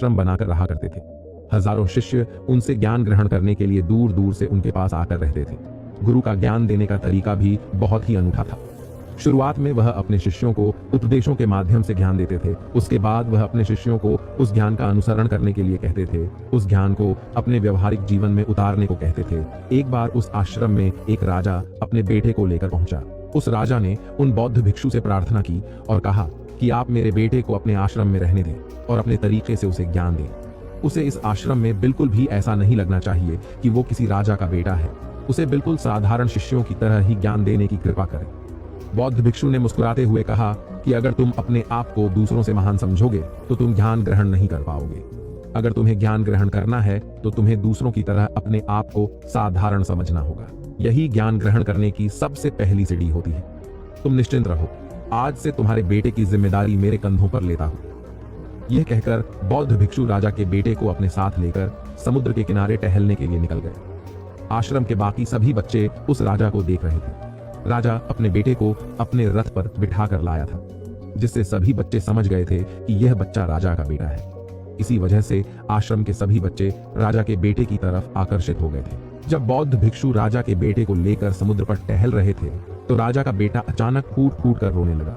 आश्रम बनाकर रहा करते थे। हजारों शिष्य उनसे ज्ञान ग्रहण करने के लिए दूर दूर से उनके पास आकर रहते थे। गुरु का ज्ञान देने का तरीका भी बहुत ही अनूठा था। शुरुआत में वह अपने शिष्यों को उपदेशों के माध्यम से ज्ञान देते थे। उसके बाद वह अपने शिष्यों को उस ज्ञान का अनुसरण करने के लिए कहते थे, उस ज्ञान को अपने व्यवहारिक जीवन में उतारने को कहते थे। एक बार उस आश्रम में एक राजा अपने बेटे को लेकर पहुंचा। उस राजा ने उन बौद्ध भिक्षु से प्रार्थना की और कहा कि आप मेरे बेटे को अपने आश्रम में रहने दें और अपने तरीके से उसे ज्ञान दें। उसे इस आश्रम में बिल्कुल भी ऐसा नहीं लगना चाहिए कि वो किसी राजा का बेटा है। उसे बिल्कुल साधारण शिष्यों की तरह ही ज्ञान देने की कृपा करें। बौद्ध भिक्षु ने मुस्कुराते हुए कहा कि अगर तुम अपने आप को दूसरों से महान समझोगे तो तुम ज्ञान ग्रहण नहीं कर पाओगे। अगर तुम्हें ज्ञान ग्रहण करना है तो तुम्हें दूसरों की तरह अपने आप को साधारण समझना होगा। यही ज्ञान ग्रहण करने की सबसे पहली सीढ़ी होती है। तुम निश्चिंत रहो, आज से तुम्हारे बेटे की जिम्मेदारी मेरे कंधों पर लेता हूं। यह कहकर बौद्ध भिक्षु राजा के बेटे को अपने साथ लेकर समुद्र के किनारे टहलने के लिए निकल गए। आश्रम के बाकी सभी बच्चे उस राजा को देख रहे थे। राजा अपने बेटे को अपने रथ पर बिठा कर लाया था, जिससे सभी बच्चे समझ गए थे कि यह बच्चा राजा का बेटा है। इसी वजह से आश्रम के सभी बच्चे राजा के बेटे की तरफ आकर्षित हो गए थे। जब बौद्ध भिक्षु राजा के बेटे को लेकर समुद्र पर टहल रहे थे तो राजा का बेटा अचानक फूट फूट कर रोने लगा,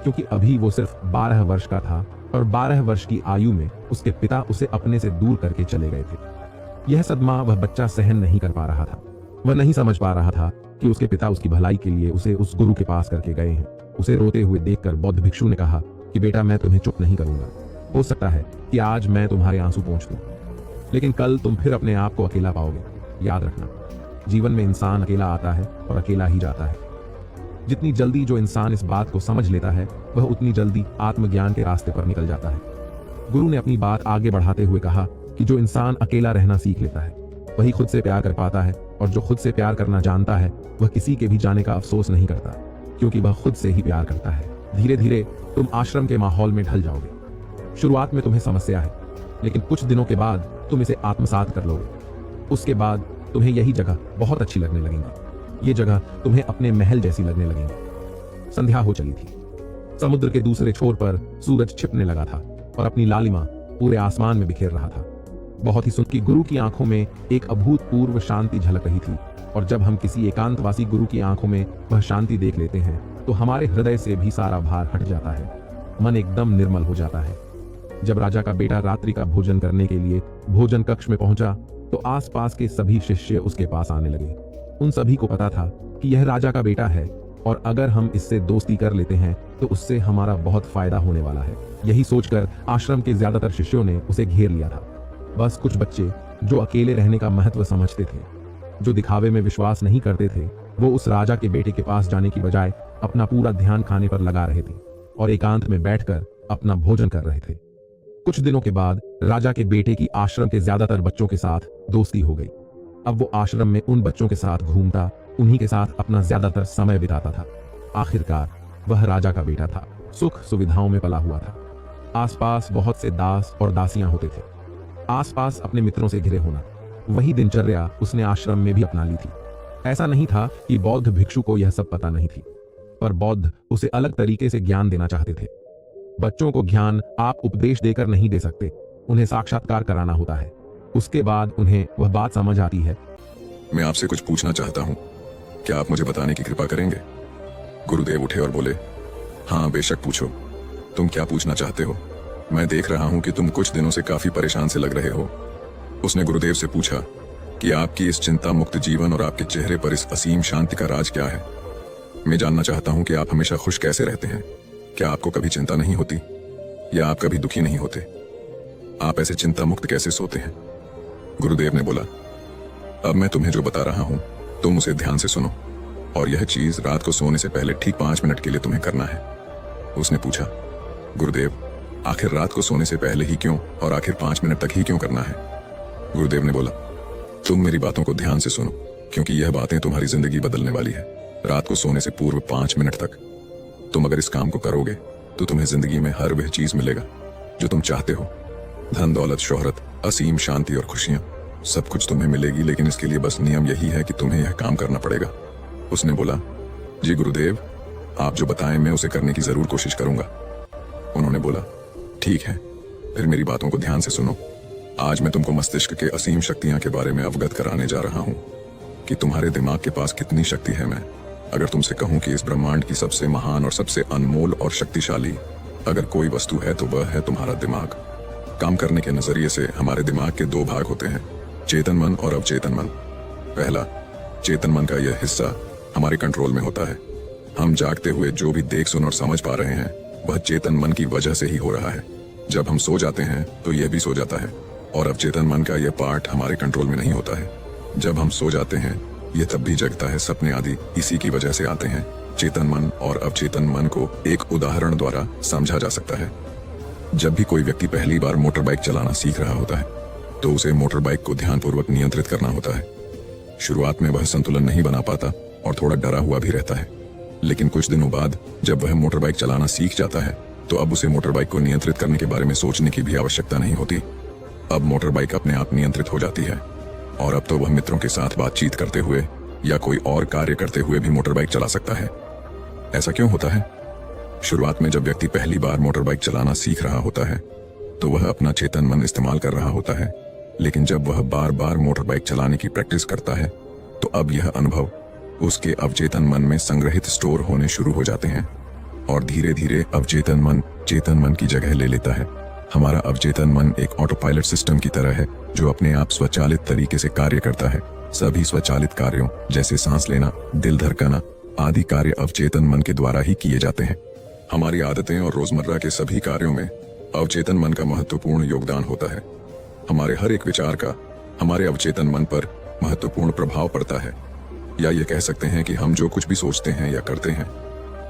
क्योंकि अभी वो सिर्फ 12 वर्ष का था और 12 वर्ष की आयु में उसके पिता उसे अपने से दूर करके चले गए थे। यह सदमा वह बच्चा सहन नहीं कर पा रहा था। वह नहीं समझ पा रहा था कि उसके पिता उसकी भलाई के लिए उसे उस गुरु के पास करके गए हैं। उसे रोते हुए देखकर बौद्ध भिक्षु ने कहा कि बेटा, मैं तुम्हें चुप नहीं करूंगा। हो सकता है कि आज मैं तुम्हारे आंसू पोंछ दूं, लेकिन कल तुम फिर अपने आप को अकेला पाओगे। याद रखना, जीवन में इंसान अकेला आता है और अकेला ही जाता है। जितनी जल्दी जो इंसान इस बात को समझ लेता है वह उतनी जल्दी आत्मज्ञान के रास्ते पर निकल जाता है। गुरु ने अपनी बात आगे बढ़ाते हुए कहा कि जो इंसान अकेला रहना सीख लेता है वही खुद से प्यार कर पाता है, और जो खुद से प्यार करना जानता है वह किसी के भी जाने का अफसोस नहीं करता, क्योंकि वह खुद से ही प्यार करता है। धीरे धीरे तुम आश्रम के माहौल में ढल जाओगे। शुरुआत में तुम्हें समस्या है, लेकिन कुछ दिनों के बाद तुम इसे आत्मसात कर लोगे। उसके बाद तुम्हें यही जगह बहुत अच्छी लगने लगेगी। ये जगह तुम्हें अपने महल जैसी लगने लगेगी। संध्या हो चली थी। समुद्र के दूसरे छोर पर सूरज छिपने लगा था और अपनी लालिमा पूरे आसमान में बिखेर रहा था। बहुत ही सुंदर गुरु की आंखों में एक अभूतपूर्व शांति झलक रही थी, और जब हम किसी एकांतवासी गुरु की आंखों में वह शांति देख लेते हैं तो हमारे हृदय से भी सारा भार हट जाता है। मन एकदम निर्मल हो जाता है। जब राजा का बेटा रात्रि का भोजन करने के लिए भोजन कक्ष में पहुंचा तो आसपास के सभी शिष्य उसके पास आने लगे। उन सभी को पता था कि यह राजा का बेटा है और अगर हम इससे दोस्ती कर लेते हैं तो उससे हमारा बहुत फायदा होने वाला है। यही सोचकर आश्रम के ज्यादातर शिष्यों ने उसे घेर लिया था। बस कुछ बच्चे जो अकेले रहने का महत्व समझते थे, जो दिखावे में विश्वास नहीं करते थे, वो उस राजा के बेटे के पास जाने की बजाय अपना पूरा ध्यान खाने पर लगा रहे थे और एकांत में बैठकर अपना भोजन कर रहे थे। कुछ दिनों के बाद राजा के बेटे की आश्रम के ज्यादातर बच्चों के साथ दोस्ती हो गई। अब वो आश्रम में उन बच्चों के साथ घूमता, उन्हीं के साथ अपना ज्यादातर समय बिताता था। आखिरकार वह राजा का बेटा था, सुख सुविधाओं में पला हुआ था। आसपास बहुत से दास और दासियां होते थे। आसपास अपने मित्रों से घिरे होना, वही दिनचर्या उसने आश्रम में भी अपना ली थी। ऐसा नहीं था कि बौद्ध भिक्षु को यह सब पता नहीं थी, पर बौद्ध उसे अलग तरीके से ज्ञान देना चाहते थे। बच्चों को ज्ञान आप उपदेश देकर नहीं दे सकते, उन्हें साक्षात्कार कराना होता है। उसके बाद उन्हें वह बात समझ आती है। मैं आपसे कुछ पूछना चाहता हूँ, क्या आप मुझे बताने की कृपा करेंगे? गुरुदेव उठे और बोले, हाँ बेशक पूछो, तुम क्या पूछना चाहते हो? मैं देख रहा हूँ कि तुम कुछ दिनों से काफी परेशान से लग रहे हो। उसने गुरुदेव से पूछा कि आपकी इस चिंता मुक्त जीवन और आपके चेहरे पर इस असीम शांति का राज क्या है? मैं जानना चाहता हूँ कि आप हमेशा खुश कैसे रहते हैं। क्या आपको कभी चिंता नहीं होती या आप कभी दुखी नहीं होते? आप ऐसे चिंता मुक्त कैसे सोते हैं? गुरुदेव ने बोला, अब मैं तुम्हें जो बता रहा हूँ तुम उसे ध्यान से सुनो, और यह चीज रात को सोने से पहले ठीक 5 मिनट के लिए तुम्हें करना है। उसने पूछा, गुरुदेव आखिर रात को सोने से पहले ही क्यों और आखिर 5 मिनट तक ही क्यों करना है? गुरुदेव ने बोला, तुम मेरी बातों को ध्यान से सुनो, क्योंकि यह बातें तुम्हारी जिंदगी बदलने वाली है। रात को सोने से पूर्व 5 मिनट तक तुम अगर इस काम को करोगे तो तुम्हें जिंदगी में हर वह चीज मिलेगा जो तुम चाहते हो। धन दौलत, शोहरत, असीम शांति और खुशियां, सब कुछ तुम्हें मिलेगी, लेकिन इसके लिए बस नियम यही है कि तुम्हें यह काम करना पड़ेगा। उसने बोला, जी गुरुदेव, आप जो बताएं मैं उसे करने की जरूर कोशिश करूंगा। उन्होंने बोला, ठीक है, फिर मेरी बातों को ध्यान से सुनो। आज मैं तुमको मस्तिष्क के असीम शक्तियां के बारे में अवगत कराने जा रहा हूँ कि तुम्हारे दिमाग के पास कितनी शक्ति है। मैं अगर तुमसे कहूँ कि इस ब्रह्मांड की सबसे महान और सबसे अनमोल और शक्तिशाली अगर कोई वस्तु है तो वह है तुम्हारा दिमाग। काम करने के नजरिए से हमारे दिमाग के दो भाग होते हैं, चेतन मन और अवचेतन मन। पहला, चेतन मन का यह हिस्सा हमारे कंट्रोल में होता है। हम जागते हुए जो भी देख सुन और समझ पा रहे हैं वह चेतन मन की वजह से ही हो रहा है। जब हम सो जाते हैं तो यह भी सो जाता है। और अवचेतन मन का यह पार्ट हमारे कंट्रोल में नहीं होता है। जब हम सो जाते हैं यह तब भी जगता है, सपने आदि इसी की वजह से आते हैं। चेतन मन और अवचेतन मन को एक उदाहरण द्वारा समझा जा सकता है। जब भी कोई व्यक्ति पहली बार मोटर बाइक चलाना सीख रहा होता है तो उसे मोटर बाइक को ध्यानपूर्वक नियंत्रित करना होता है। शुरुआत में वह संतुलन नहीं बना पाता और थोड़ा डरा हुआ भी रहता है, लेकिन कुछ दिनों बाद जब वह मोटर बाइक चलाना सीख जाता है तो अब उसे मोटर बाइक को नियंत्रित करने के बारे में सोचने की भी आवश्यकता नहीं होती। अब मोटर बाइक अपने आप नियंत्रित हो जाती है और अब तो वह मित्रों के साथ बातचीत करते हुए या कोई और कार्य करते हुए भी मोटर बाइक चला सकता है। ऐसा क्यों होता है? शुरुआत में जब व्यक्ति पहली बार मोटर बाइक चलाना सीख रहा होता है तो वह अपना चेतन मन इस्तेमाल कर रहा होता है, लेकिन जब वह बार बार मोटर बाइक चलाने की प्रैक्टिस करता है तो अब यह अनुभव उसके अवचेतन मन में संग्रहित स्टोर होने शुरू हो जाते हैं और धीरे धीरे अवचेतन मन चेतन मन की जगह ले लेता है। हमारा अवचेतन मन एक ऑटो पायलट सिस्टम की तरह है जो अपने आप स्वचालित तरीके से कार्य करता है। सभी स्वचालित कार्यों जैसे सांस लेना, दिल धड़कना आदि कार्य अवचेतन मन के द्वारा ही किए जाते हैं। हमारी आदतें और रोजमर्रा के सभी कार्यों में अवचेतन मन का महत्वपूर्ण योगदान होता है। हमारे हर एक विचार का हमारे अवचेतन मन पर महत्वपूर्ण प्रभाव पड़ता है, या ये कह सकते हैं कि हम जो कुछ भी सोचते हैं या करते हैं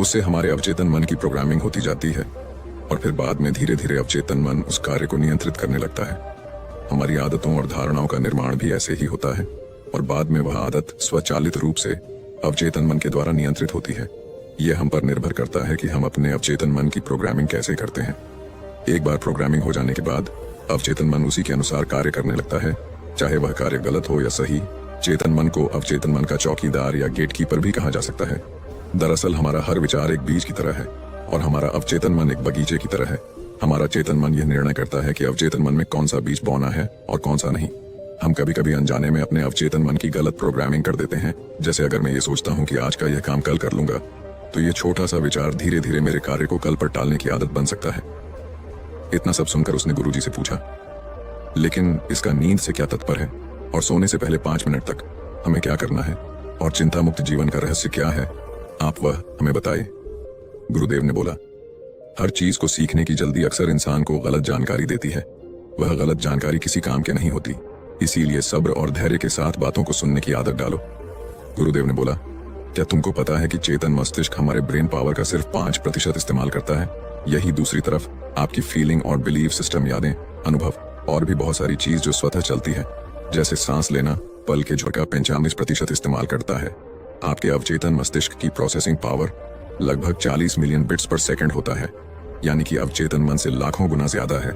उससे हमारे अवचेतन मन की प्रोग्रामिंग होती जाती है और फिर बाद में धीरे धीरे अवचेतन मन उस कार्य को नियंत्रित करने लगता है। हमारी आदतों और धारणाओं का निर्माण भी ऐसे ही होता है और बाद में वह आदत स्वचालित रूप से अवचेतन मन के द्वारा नियंत्रित होती है। यह हम पर निर्भर करता है कि हम अपने अवचेतन मन की प्रोग्रामिंग कैसे करते हैं। एक बार प्रोग्रामिंग हो जाने के बाद अवचेतन मन उसी के अनुसार कार्य करने लगता है, चाहे वह कार्य गलत हो या सही। चेतन मन को अवचेतन मन का चौकीदार या गेटकीपर भी कहा जा सकता है। दरअसल हमारा हर विचार एक बीज की तरह है और हमारा अवचेतन मन एक बगीचे की तरह है। हमारा चेतन मन यह निर्णय करता है कि अवचेतन मन में कौन सा बीज बोना है और कौन सा नहीं। हम कभी कभी अनजाने में अपने अवचेतन मन की गलत प्रोग्रामिंग कर देते हैं। जैसे अगर मैं ये सोचता हूँ कि आज का यह काम कल कर लूंगा तो ये छोटा सा विचार धीरे धीरे मेरे कार्य को कल पर टालने की आदत बन सकता है। इतना सब सुनकर उसने गुरुजी से पूछा, लेकिन इसका नींद से क्या तात्पर्य है और सोने से पहले 5 मिनट तक हमें क्या करना है और चिंता मुक्त जीवन का रहस्य क्या है, आप वह हमें बताइए। गुरुदेव ने बोला, हर चीज को सीखने की जल्दी अक्सर इंसान को गलत जानकारी देती है। वह गलत जानकारी किसी काम के नहीं होती, इसीलिए सब्र और धैर्य के साथ बातों को सुनने की आदत डालो। गुरुदेव ने बोला, क्या तुमको पता है कि चेतन मस्तिष्क हमारे ब्रेन पावर का सिर्फ 5% इस्तेमाल करता है? यही दूसरी तरफ आपकी फीलिंग और बिलीफ सिस्टम, यादें, अनुभव और भी बहुत सारी चीज जो स्वतः चलती है जैसे सांस लेना, पल के झटका 95% इस्तेमाल करता है। आपके अवचेतन मस्तिष्क की प्रोसेसिंग पावर लगभग 40 मिलियन बिट्स पर सेकंड होता है, यानी कि अवचेतन मन से लाखों गुना ज्यादा है।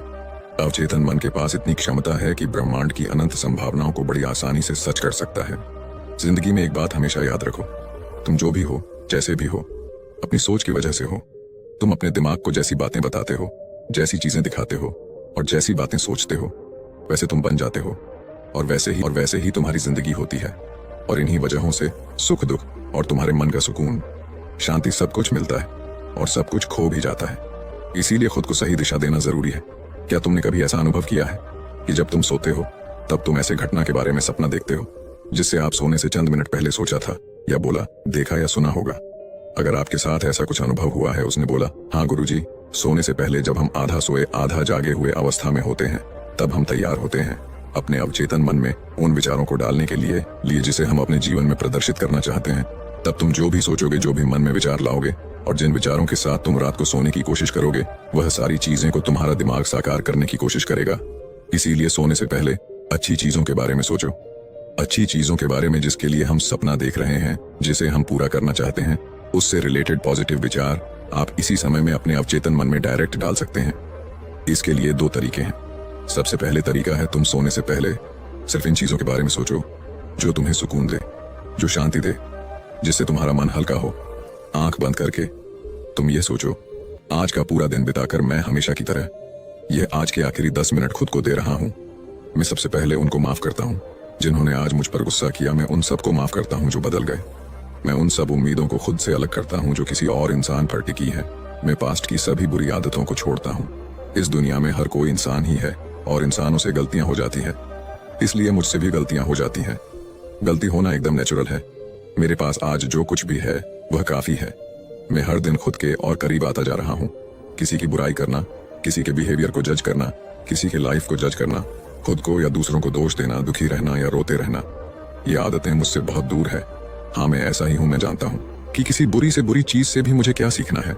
अवचेतन मन के पास इतनी क्षमता है कि ब्रह्मांड की अनंत संभावनाओं को बड़ी आसानी से सच कर सकता है। जिंदगी में एक बात हमेशा याद रखो, तुम जो भी हो, जैसे भी हो, अपनी सोच की वजह से हो। तुम अपने दिमाग को जैसी बातें बताते हो, जैसी चीजें दिखाते हो और जैसी बातें सोचते हो वैसे तुम बन जाते हो और वैसे ही तुम्हारी जिंदगी होती है। और इन्हीं वजहों से सुख दुख और तुम्हारे मन का सुकून, शांति सब कुछ मिलता है और सब कुछ खो भी जाता है। इसीलिए खुद को सही दिशा देना जरूरी है। क्या तुमने कभी ऐसा अनुभव किया है कि जब तुम सोते हो तब तुम ऐसे घटना के बारे में सपना देखते हो जिससे आप सोने से चंद मिनट पहले सोचा था या बोला, देखा या सुना होगा? अगर आपके साथ ऐसा कुछ अनुभव हुआ है, उसने बोला, हाँ गुरुजी, सोने से पहले जब हम आधा सोए आधा जागे हुए अवस्था में होते हैं तब हम तैयार होते हैं अपने अवचेतन मन में उन विचारों को डालने के लिए जिसे हम अपने जीवन में प्रदर्शित करना चाहते हैं। तब तुम जो भी सोचोगे, जो भी मन में विचार लाओगे और जिन विचारों के साथ तुम रात को सोने की कोशिश करोगे, वह सारी चीजें को तुम्हारा दिमाग साकार करने की कोशिश करेगा। इसीलिए सोने से पहले अच्छी चीजों के बारे में सोचो, अच्छी चीजों के बारे में जिसके लिए हम सपना देख रहे हैं, जिसे हम पूरा करना चाहते हैं, उससे रिलेटेड पॉजिटिव विचार आप इसी समय में अपने अवचेतन मन में डायरेक्ट डाल सकते हैं। इसके लिए 2 तरीके हैं। सबसे पहले तरीका है, तुम सोने से पहले सिर्फ इन चीजों के बारे में सोचो जो तुम्हें सुकून दे, जो शांति दे, जिससे तुम्हारा मन हल्का हो। आंख बंद करके तुम ये सोचो, आज का पूरा दिन बिताकर मैं हमेशा की तरह यह आज के आखिरी 10 मिनट खुद को दे रहा हूँ। मैं सबसे पहले उनको माफ करता हूँ जिन्होंने आज मुझ पर गुस्सा किया। मैं उन सबको माफ करता हूँ जो बदल गए। मैं उन सब उम्मीदों को खुद से अलग करता हूँ जो किसी और इंसान पर टिकी है। मैं पास्ट की सभी बुरी आदतों को छोड़ता हूँ। इस दुनिया में हर कोई इंसान ही है और इंसानों से गलतियां हो जाती है, इसलिए मुझसे भी गलतियां हो जाती हैं। गलती होना एकदम नेचुरल है। मेरे पास आज जो कुछ भी है वह काफी है। मैं हर दिन खुद के और करीब आता जा रहा हूँ। किसी की बुराई करना, किसी के बिहेवियर को जज करना, किसी के लाइफ को जज करना, खुद को या दूसरों को दोष देना, दुखी रहना या रोते रहना, ये आदतें मुझसे बहुत दूर है। हाँ, मैं ऐसा ही हूँ। मैं जानता हूँ कि किसी बुरी से बुरी चीज से भी मुझे क्या सीखना है।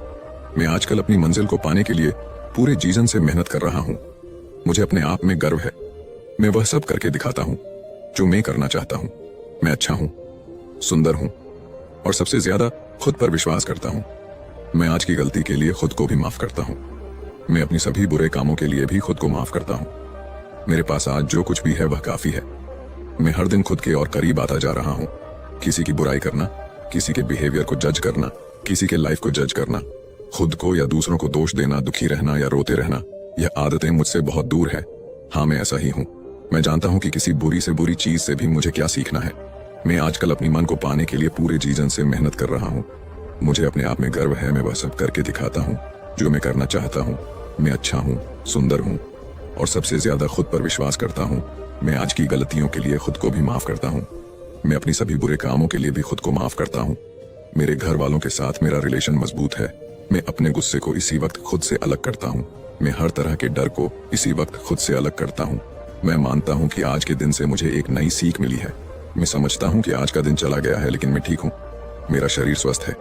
मैं आजकल अपनी मंजिल को पाने के लिए पूरे जीवन से मेहनत कर रहा हूँ। मुझे अपने आप में गर्व है। मैं वह सब करके दिखाता हूँ जो मैं करना चाहता हूँ। मैं अच्छा हूँ, सुंदर हूँ और सबसे ज्यादा खुद पर विश्वास करता हूँ। मैं आज की गलती के लिए खुद को भी माफ करता हूँ। मैं अपनी सभी बुरे कामों के लिए भी खुद को माफ करता हूँ। मेरे पास आज जो कुछ भी है वह काफी है। मैं हर दिन खुद के और करीब आता जा रहा हूँ। किसी की बुराई करना, किसी के बिहेवियर को जज करना, किसी के लाइफ को जज करना, खुद को या दूसरों को दोष देना, दुखी रहना या रोते रहना, यह आदतें मुझसे बहुत दूर है। हाँ, मैं ऐसा ही हूँ। मैं जानता हूँ कि किसी बुरी से बुरी चीज से भी मुझे क्या सीखना है। मैं आजकल अपनी मन को पाने के लिए पूरे जीवन से मेहनत कर रहा हूँ। मुझे अपने आप में गर्व है। मैं वह सब करके दिखाता हूँ जो मैं करना चाहता हूँ। मैं अच्छा हूँ, सुंदर हूँ और सबसे ज्यादा खुद पर विश्वास करता हूँ। मैं आज की गलतियों के लिए खुद को भी माफ करता हूँ। मैं अपनी सभी बुरे कामों के लिए भी खुद को माफ करता हूँ। मेरे घर वालों के साथ मेरा रिलेशन मजबूत है। मैं अपने गुस्से को इसी वक्त खुद से अलग करता हूँ। मैं हर तरह के डर को इसी वक्त खुद से अलग करता हूँ। मैं मानता हूँ कि आज के दिन से मुझे एक नई सीख मिली है। मैं समझता हूँ कि आज का दिन चला गया है लेकिन मैं ठीक हूँ। मेरा शरीर स्वस्थ है,